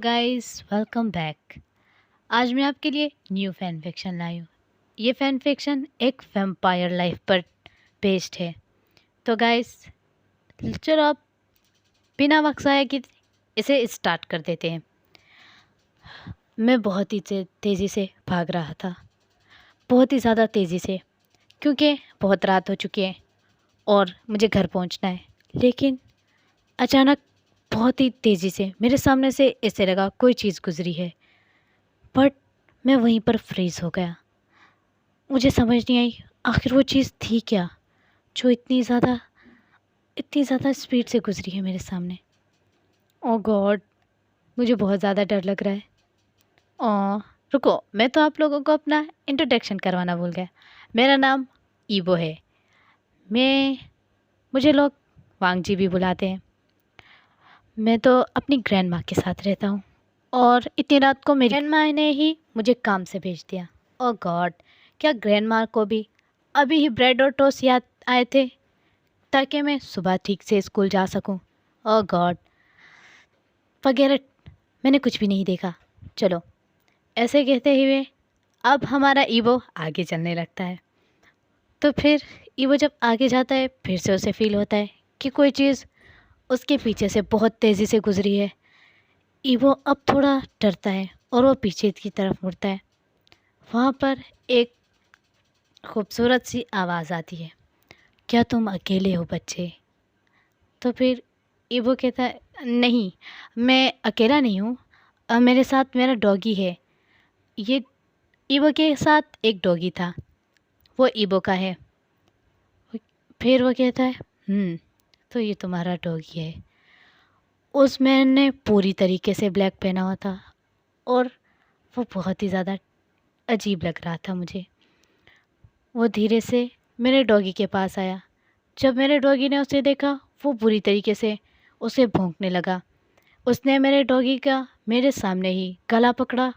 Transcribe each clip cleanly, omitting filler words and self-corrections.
Guys welcome back. आज मैं आपके लिए न्यू फैन फिक्शन लाई हूँ। ये फैन फिक्शन एक वैम्पायर लाइफ पर बेस्ड है। तो गाइस चलो आप बिना वक्त ज़ाया किए इसे स्टार्ट कर देते हैं। मैं बहुत ही तेज़ी से भाग रहा था, बहुत ही ज़्यादा तेज़ी से, क्योंकि बहुत रात हो चुकी है और मुझे घर पहुंचना है। लेकिन अचानक बहुत ही तेज़ी से मेरे सामने से ऐसे लगा कोई चीज़ गुजरी है, बट मैं वहीं पर फ्रीज़ हो गया। मुझे समझ नहीं आई आखिर वो चीज़ थी क्या जो इतनी ज़्यादा स्पीड से गुजरी है मेरे सामने। ओह गॉड, मुझे बहुत ज़्यादा डर लग रहा है। ओह रुको, मैं तो आप लोगों को अपना इंट्रोडक्शन करवाना भूल गया। मेरा नाम ईबो है। मैं मुझे लोग वांगजी भी बुलाते हैं। मैं तो अपनी ग्रैंड माँ के साथ रहता हूँ और इतनी रात को मेरी ग्रैंड माँ ने ही मुझे काम से भेज दिया। ओह गॉड, क्या ग्रैंड माँ को भी अभी ही ब्रेड और टोस्ट याद आए थे ताकि मैं सुबह ठीक से स्कूल जा सकूं। ओह गॉड, वगैरह मैंने कुछ भी नहीं देखा। चलो, ऐसे कहते हुए अब हमारा ईवो आगे चलने लगता है। तो फिर ईवो जब आगे जाता है फिर से उसे फील होता है कि कोई चीज़ उसके पीछे से बहुत तेज़ी से गुजरी है। ईवो अब थोड़ा डरता है और वो पीछे की तरफ मुड़ता है। वहाँ पर एक खूबसूरत सी आवाज़ आती है, क्या तुम अकेले हो बच्चे? तो फिर ईवो कहता है, नहीं, मैं अकेला नहीं हूँ, मेरे साथ मेरा डॉगी है। ये ईवो के साथ एक डॉगी था, वो ईवो का है। फिर वो कहता है, तो ये तुम्हारा डॉगी है। उस मैन ने पूरी तरीके से ब्लैक पहना हुआ था और वो बहुत ही ज़्यादा अजीब लग रहा था मुझे। वो धीरे से मेरे डॉगी के पास आया। जब मेरे डॉगी ने उसे देखा वो बुरी तरीके से उसे भौंकने लगा। उसने मेरे डॉगी का मेरे सामने ही गला पकड़ा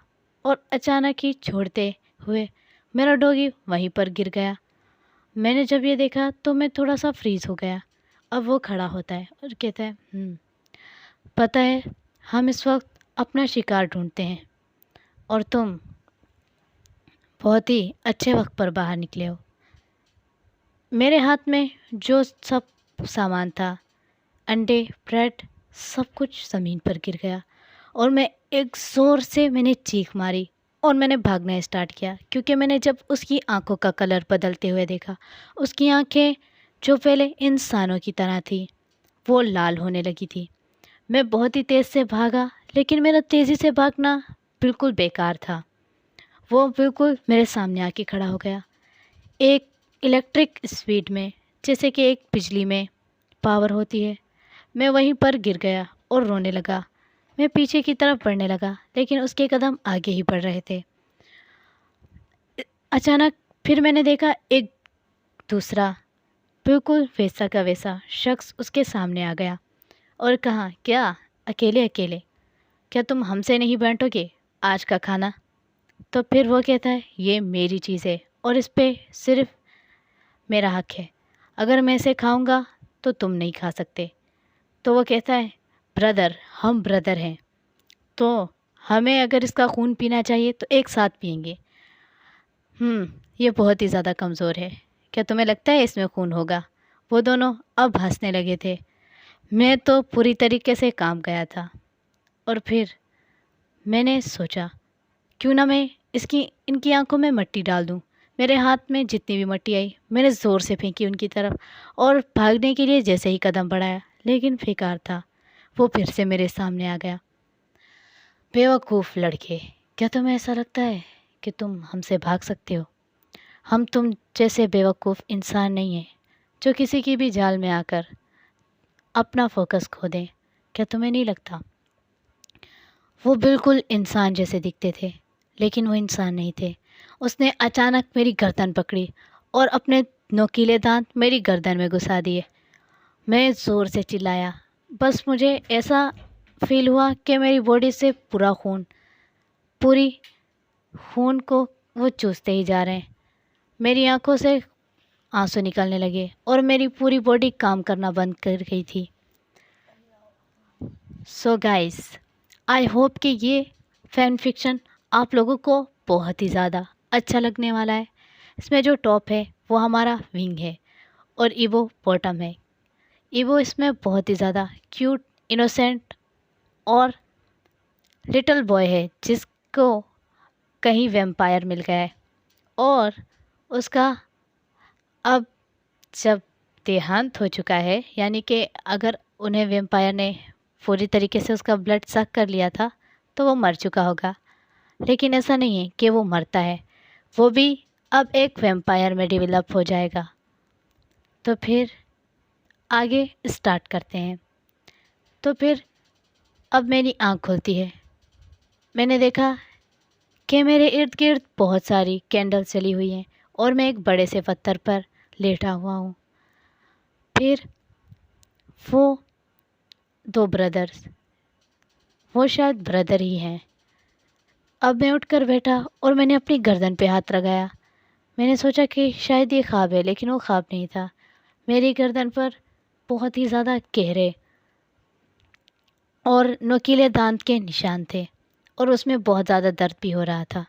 और अचानक ही छोड़ते हुए मेरा डॉगी वहीं पर गिर गया। मैंने जब ये देखा तो मैं थोड़ा सा फ्रीज़ हो गया। अब वो खड़ा होता है और कहता है, पता है हम इस वक्त अपना शिकार ढूंढते हैं और तुम बहुत ही अच्छे वक्त पर बाहर निकले हो। मेरे हाथ में जो सब सामान था, अंडे, ब्रेड, सब कुछ ज़मीन पर गिर गया और मैं एक ज़ोर से मैंने चीख मारी और मैंने भागना स्टार्ट किया, क्योंकि मैंने जब उसकी आंखों का कलर बदलते हुए देखा, उसकी आंखें जो पहले इंसानों की तरह थी वो लाल होने लगी थी। मैं बहुत ही तेज़ से भागा, लेकिन मेरा तेज़ी से भागना बिल्कुल बेकार था। वो बिल्कुल मेरे सामने आके खड़ा हो गया, एक इलेक्ट्रिक स्पीड में, जैसे कि एक बिजली में पावर होती है। मैं वहीं पर गिर गया और रोने लगा। मैं पीछे की तरफ बढ़ने लगा, लेकिन उसके कदम आगे ही बढ़ रहे थे। अचानक फिर मैंने देखा एक दूसरा बिल्कुल वैसा का वैसा शख्स उसके सामने आ गया और कहा, क्या अकेले अकेले, क्या तुम हमसे नहीं बांटोगे आज का खाना? तो फिर वो कहता है, ये मेरी चीज़ है और इस पे सिर्फ मेरा हक है। अगर मैं इसे खाऊंगा तो तुम नहीं खा सकते। तो वो कहता है, ब्रदर, हम ब्रदर हैं, तो हमें अगर इसका खून पीना चाहिए तो एक साथ पियेंगे। ये बहुत ही ज़्यादा कमज़ोर है, क्या तुम्हें लगता है इसमें खून होगा? वो दोनों अब हंसने लगे थे। मैं तो पूरी तरीके से काम गया था और फिर मैंने सोचा, क्यों ना मैं इनकी आंखों में मिट्टी डाल दूं। मेरे हाथ में जितनी भी मिट्टी आई मैंने ज़ोर से फेंकी उनकी तरफ और भागने के लिए जैसे ही कदम बढ़ाया, लेकिन बेकार था, वो फिर से मेरे सामने आ गया। बेवकूफ़ लड़के, क्या तुम्हें ऐसा लगता है कि तुम हमसे भाग सकते हो? हम तुम जैसे बेवकूफ़ इंसान नहीं हैं जो किसी की भी जाल में आकर अपना फोकस खो दें। क्या तुम्हें नहीं लगता? वो बिल्कुल इंसान जैसे दिखते थे, लेकिन वो इंसान नहीं थे। उसने अचानक मेरी गर्दन पकड़ी और अपने नोकीले दांत मेरी गर्दन में घुसा दिए। मैं ज़ोर से चिल्लाया, बस मुझे ऐसा फील हुआ कि मेरी बॉडी से पूरी खून को वो चूसते ही जा रहे हैं। मेरी आंखों से आंसू निकलने लगे और मेरी पूरी बॉडी काम करना बंद कर गई थी। सो गाइस, آئی ہوپ کہ یہ فین فکشن آپ لوگوں کو بہت ہی زیادہ اچھا لگنے والا ہے۔ اس میں جو ٹاپ ہے وہ ہمارا ونگ ہے اور ایوو باٹم ہے۔ ایوو اس میں بہت ہی زیادہ کیوٹ، انوسینٹ اور لٹل بوائے ہے جس کو کہیں ویمپائر مل گیا ہے، اور اس کا اب جب دیہانت ہو چکا ہے، یعنی کہ اگر انہیں ویمپائر نے پوری طریقے سے اس کا بلڈ سک کر لیا تھا تو وہ مر چکا ہوگا، لیکن ایسا نہیں ہے کہ وہ مرتا ہے، وہ بھی اب ایک ویمپائر میں ڈیولپ ہو جائے گا۔ تو پھر آگے اسٹارٹ کرتے ہیں۔ تو پھر اب میری آنکھ کھلتی ہے، میں نے دیکھا کہ میرے ارد گرد بہت ساری کینڈل چلی ہوئی ہیں اور میں ایک بڑے سے پتھر پر لیٹا ہوا ہوں۔ پھر وہ دو بردرز، وہ شاید بردر ہی ہیں۔ اب میں اٹھ کر بیٹھا اور میں نے اپنی گردن پہ ہاتھ لگایا۔ میں نے سوچا کہ شاید یہ خواب ہے، لیکن وہ خواب نہیں تھا۔ میری گردن پر بہت ہی زیادہ گہرے اور نوکیلے دانت کے نشان تھے اور اس میں بہت زیادہ درد بھی ہو رہا تھا،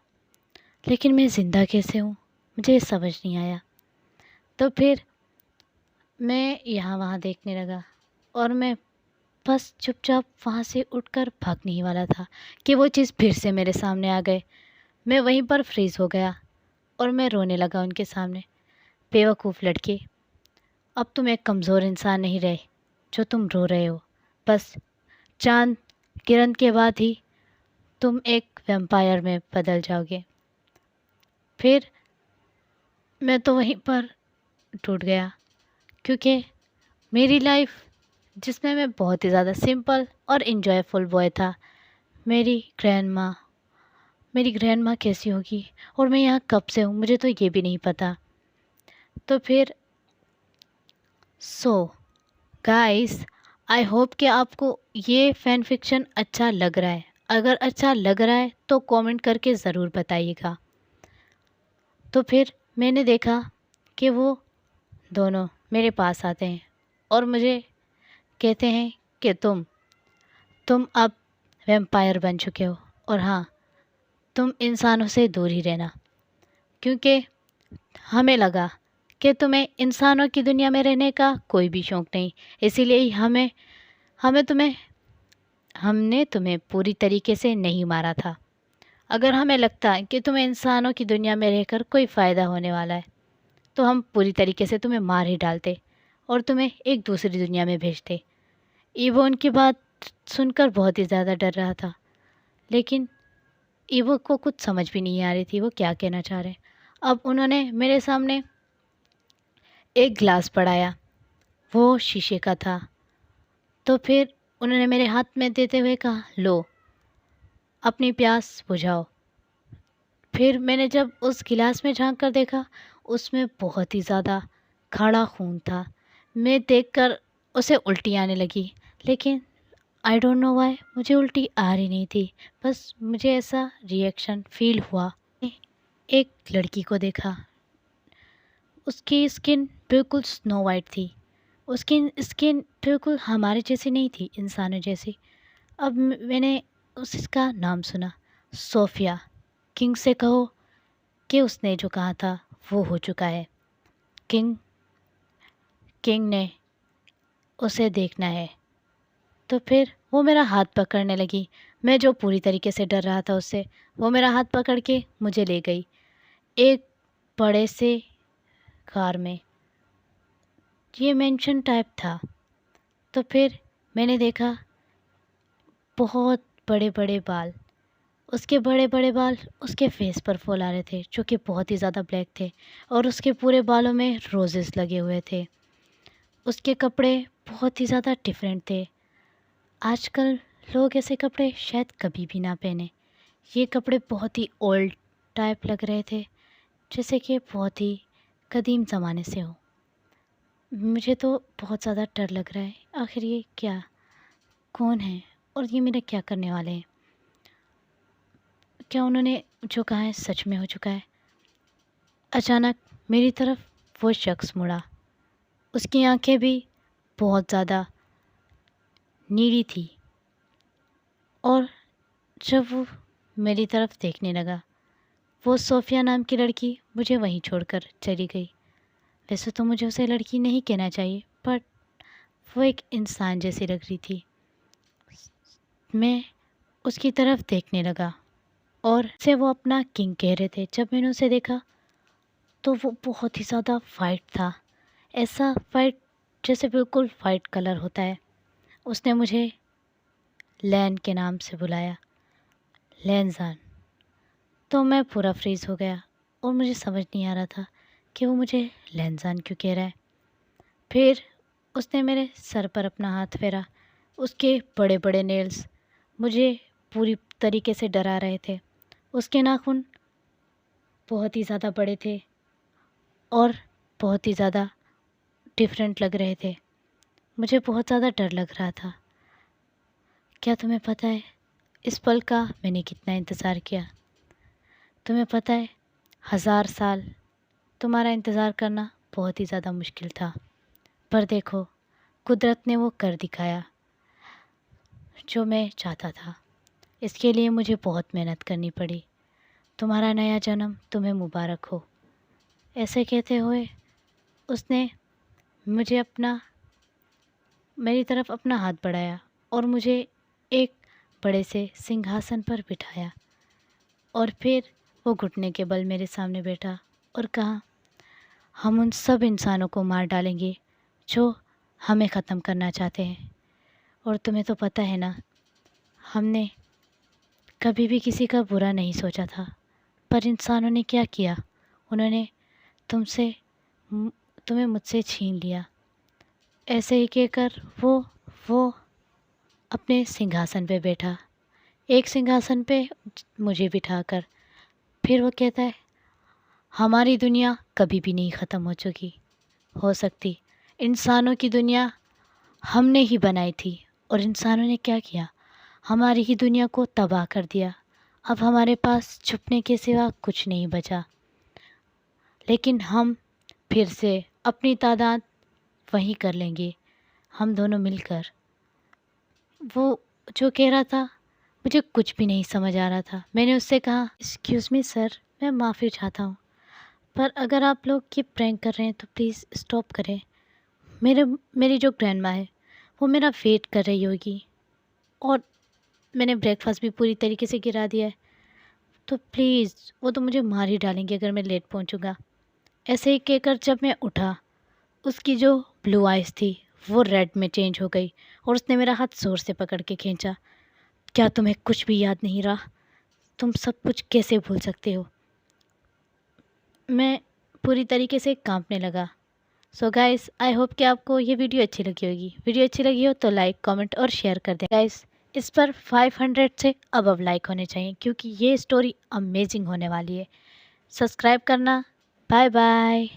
لیکن میں زندہ کیسے ہوں مجھے یہ سمجھ نہیں آیا۔ تو پھر میں یہاں وہاں دیکھنے لگا اور میں بس چپ چاپ وہاں سے اٹھ کر بھاگنے ہی والا تھا کہ وہ چیز پھر سے میرے سامنے آ گئے۔ میں وہیں پر فریز ہو گیا اور میں رونے لگا ان کے سامنے۔ بیوقوف لڑکے، اب تم ایک کمزور انسان نہیں رہے جو تم رو رہے ہو، بس چاند گرہن کے بعد ہی تم ایک ویمپائر میں بدل جاؤ گے۔ پھر میں تو وہیں پر ٹوٹ گیا، کیونکہ میری لائف جس میں بہت ہی زیادہ سمپل اور انجوائے فل بوائے تھا، میری گرینڈ ماں کیسی ہوگی اور میں یہاں کب سے ہوں مجھے تو یہ بھی نہیں پتہ۔ تو پھر گائز، آئی ہوپ کہ آپ کو یہ فین فکشن اچھا لگ رہا ہے۔ اگر اچھا لگ رہا ہے تو کومنٹ کر کے ضرور بتائیے گا۔ تو پھر میں نے دیکھا کہ وہ دونوں میرے پاس آتے ہیں اور مجھے کہتے ہیں کہ تم اب ویمپائر بن چکے ہو، اور ہاں، تم انسانوں سے دور ہی رہنا، کیونکہ ہمیں لگا کہ تمہیں انسانوں کی دنیا میں رہنے کا کوئی بھی شوق نہیں، اسی لیے ہم نے تمہیں پوری طریقے سے نہیں مارا تھا۔ اگر ہمیں لگتا کہ تمہیں انسانوں کی دنیا میں رہ کر کوئی فائدہ ہونے والا ہے تو ہم پوری طریقے سے تمہیں مار ہی ڈالتے اور تمہیں ایک دوسری دنیا میں بھیجتے۔ ایوو ان کی بات سن کر بہت ہی زیادہ ڈر رہا تھا، لیکن ایوو کو کچھ سمجھ بھی نہیں آ رہی تھی وہ کیا کہنا چاہ رہے۔ اب انہوں نے میرے سامنے ایک گلاس پڑھایا، وہ شیشے کا تھا۔ تو پھر انہوں نے میرے ہاتھ میں دیتے ہوئے کہا، لو، اپنی پیاس بجھاؤ۔ پھر میں نے جب اس گلاس میں جھانک کر دیکھا، اس میں بہت ہی زیادہ گاڑھا خون تھا۔ میں دیکھ کر اسے الٹی آنے لگی، لیکن آئی ڈونٹ نو وائی مجھے الٹی آ رہی نہیں تھی، بس مجھے ایسا ریئیکشن فیل ہوا۔ ایک لڑکی کو دیکھا، اس کی اسکن بالکل سنو وائٹ تھی، اس کی اسکن بالکل ہمارے جیسی نہیں تھی، انسانوں جیسی۔ اب میں نے اس کا نام سنا، صوفیہ۔ کنگ سے کہو کہ اس نے جو کہا تھا وہ ہو چکا ہے، کنگ نے اسے دیکھنا ہے۔ تو پھر وہ میرا ہاتھ پکڑنے لگی، میں جو پوری طریقے سے ڈر رہا تھا اس سے، وہ میرا ہاتھ پکڑ کے مجھے لے گئی ایک بڑے سے کار میں، یہ مینشن ٹائپ تھا۔ تو پھر میں نے دیکھا بہت بڑے بڑے بال، اس کے بڑے بڑے بال اس کے فیس پر فول آ رہے تھے جو کہ بہت ہی زیادہ بلیک تھے، اور اس کے پورے بالوں میں روزز لگے ہوئے تھے۔ اس کے کپڑے بہت ہی زیادہ ڈیفرنٹ تھے، آج کل لوگ ایسے کپڑے شاید کبھی بھی نہ پہنے۔ یہ کپڑے بہت ہی اولڈ ٹائپ لگ رہے تھے، جیسے کہ بہت ہی قدیم زمانے سے ہو۔ مجھے تو بہت زیادہ ڈر لگ رہا ہے، آخر یہ کون ہے اور یہ میرا کیا کرنے والے ہیں؟ کیا انہوں نے جو کہا ہے سچ میں ہو چکا ہے؟ اچانک میری طرف وہ شخص مڑا، اس کی آنکھیں بھی بہت زیادہ نیلی تھی اور जब वो मेरी तरफ देखने लगा, वो सोफ़िया नाम की लड़की मुझे वहीं छोड़कर चली गई। वैसे तो मुझे उसे लड़की नहीं कहना चाहिए, बट वो एक इंसान जैसी लग रही थी। मैं उसकी तरफ देखने लगा और से वो अपना किंग कह रहे थे। जब मैंने उसे देखा तो वो बहुत ही ज़्यादा वाइट था, ऐसा वाइट जैसे बिल्कुल वाइट कलर होता है। उसने मुझे लैन के नाम से बुलाया, लैनजान। तो मैं पूरा फ्रीज़ हो गया और मुझे समझ नहीं आ रहा था कि वो मुझे लैनजान क्यों कह रहा है। फिर उसने मेरे सर पर अपना हाथ फेरा। उसके बड़े बड़े नेल्स मुझे पूरी तरीके से डरा रहे थे। उसके नाखून बहुत ही ज़्यादा बड़े थे और बहुत ही ज़्यादा डिफरेंट लग रहे थे। मुझे बहुत ज़्यादा डर लग रहा था। क्या तुम्हें पता है इस पल का मैंने कितना इंतज़ार किया? तुम्हें पता है 1000 साल तुम्हारा इंतज़ार करना बहुत ही ज़्यादा मुश्किल था, पर देखो कुदरत ने वो कर दिखाया जो मैं चाहता था। इसके लिए मुझे बहुत मेहनत करनी पड़ी। तुम्हारा नया जन्म तुम्हें मुबारक हो। ऐसे कहते हुए उसने मुझे मेरी तरफ अपना हाथ बढ़ाया और मुझे एक बड़े से सिंहासन पर बिठाया और फिर वो घुटने के बल मेरे सामने बैठा और कहा, हम उन सब इंसानों को मार डालेंगे जो हमें ख़त्म करना चाहते हैं। और तुम्हें तो पता है ना, हमने कभी भी किसी का बुरा नहीं सोचा था, पर इंसानों ने क्या किया, उन्होंने तुमसे तुम्हें मुझसे छीन लिया। ऐसे ही कहकर वो अपने सिंहासन पे बैठा, एक सिंहासन पे मुझे बिठाकर। फिर वो कहता है, हमारी दुनिया कभी भी नहीं ख़त्म हो सकती। इंसानों की दुनिया हमने ही बनाई थी और इंसानों ने क्या किया, हमारी ही दुनिया को तबाह कर दिया। अब हमारे पास छुपने के सिवा कुछ नहीं बचा। लेकिन हम फिर से अपनी तादाद वही कर लेंगे, हम दोनों मिलकर। वो जो कह रहा था मुझे कुछ भी नहीं समझ आ रहा था। मैंने उससे कहा, एक्सक्यूज़ मी सर, मैं माफ़ी चाहता हूँ, पर अगर आप लोग ये प्रैंक कर रहे हैं तो प्लीज़ स्टॉप करें। मेरी जो ग्रैंड माँ है वो मेरा वेट कर रही होगी और मैंने ब्रेकफास्ट भी पूरी तरीके से गिरा दिया है, तो प्लीज़ वो तो मुझे मार ही डालेंगे अगर मैं लेट पहुँचूँगा। ऐसे ही कहकर जब मैं उठा, उसकी जो ब्लू आइज़ थी वो रेड में चेंज हो गई और उसने मेरा हाथ ज़ोर से पकड़ के खींचा। क्या तुम्हें कुछ भी याद नहीं रहा? तुम सब कुछ कैसे भूल सकते हो? मैं पूरी तरीके से कांपने लगा। सो गाइस, आई होप कि आपको ये वीडियो अच्छी लगी होगी। वीडियो अच्छी लगी हो तो लाइक, कमेंट और शेयर कर दें। गाइस, इस पर 500 से अबव लाइक होने चाहिए क्योंकि ये स्टोरी अमेजिंग होने वाली है। सब्सक्राइब करना। Bye bye.